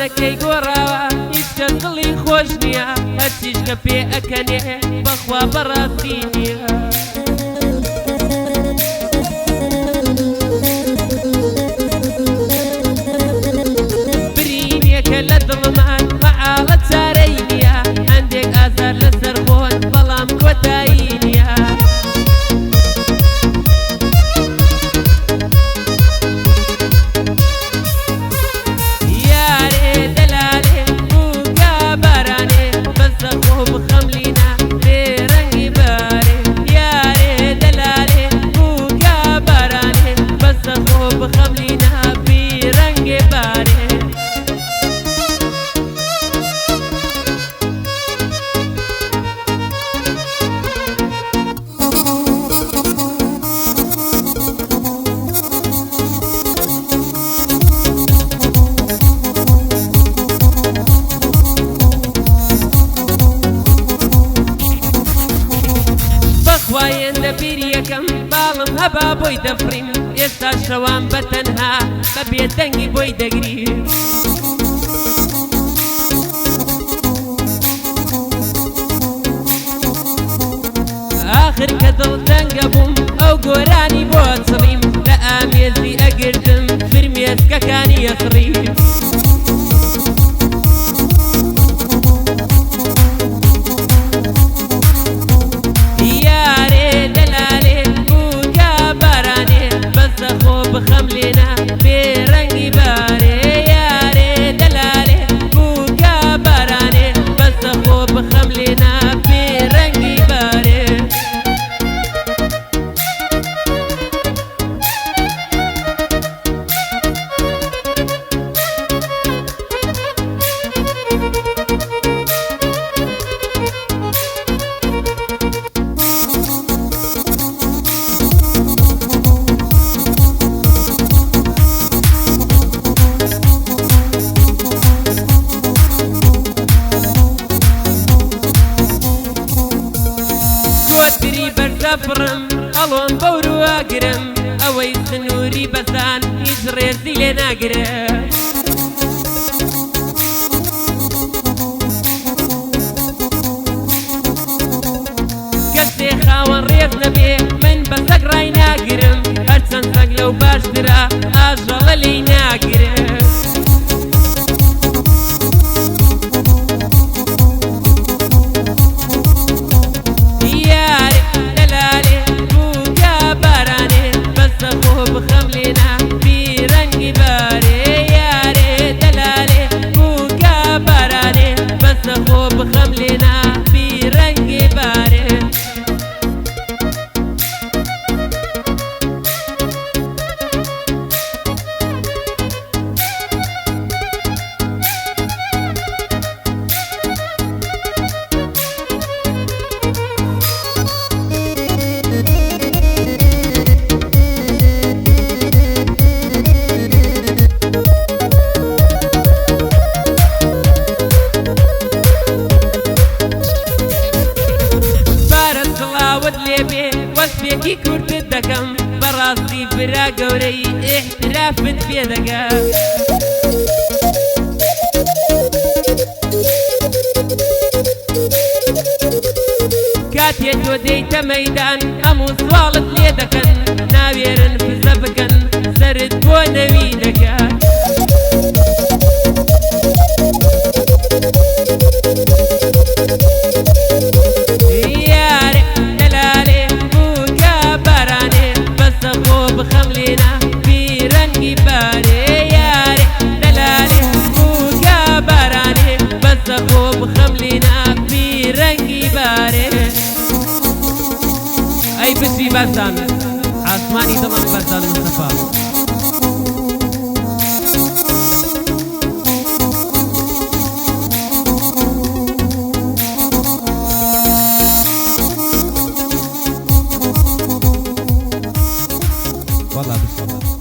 زمانەکەی گۆڕاوە هیچکە دڵی خۆش نییە هەرچیش کە پێ ئەکەنێ بەخوا بەڕاستی نییە برینیەکە لە دڵمان فەعاڵە چارەی نییە هەندێک ئازار لەسەر خۆن بەڵام کۆتایی نییە وایەندە بیریەکەم باڵم هەبا بۆی دەفڕیم ئێستا شەوام بەتەنها بە بێدەنگی بۆی دەگریم ئاخر کە دڵتەنگە بووم ئەو گۆرانی بۆ چڕیم لە ئامێزی ئەگرتم فرمێسکەکانی ئەسڕیم بخەم لێنا بێڕەنگی بارێ یارێ دەلالێ بووکە بارانێ بەسە خۆ بخەم لێنا بێڕەنگی بارێ بەردەفڕم ئەڵۆن بەوروواگرم ئەوەی سنووری بەسان هیچ ڕێزی لێ ناگرە کەسێ خاوەن ڕێز نەبێ من بە سەگ ڕای ناگرم هەرچەند سەگ لەو باشترە ئاژەڵە لێی ناگرە بخەم لێنا بیرەنگی بارێ یارێ دەلالێ بووکە بارانێ بەسە خۆ بخەم لێنا بیرەنگی بارێ وەسپێکی کورتت دەکەم بەڕاستی برا گەورەی ئیحترافت پێ دەکەم کاتێ تۆ دەیتە مەیدان هەموو سواڵت لێ دەکەن ناوێرن فزە بکەن سەرت بۆ نەوی دەکات بخەم لێنا بیرەنگی بارێ یارێ دەلالێ بووکە بارانێ بەسە خۆ بخەم لێنا بیرەنگی بارێ ئەی بچی بەسان ئاسمانی دڵم بەسان مستەفا والله بالصلاة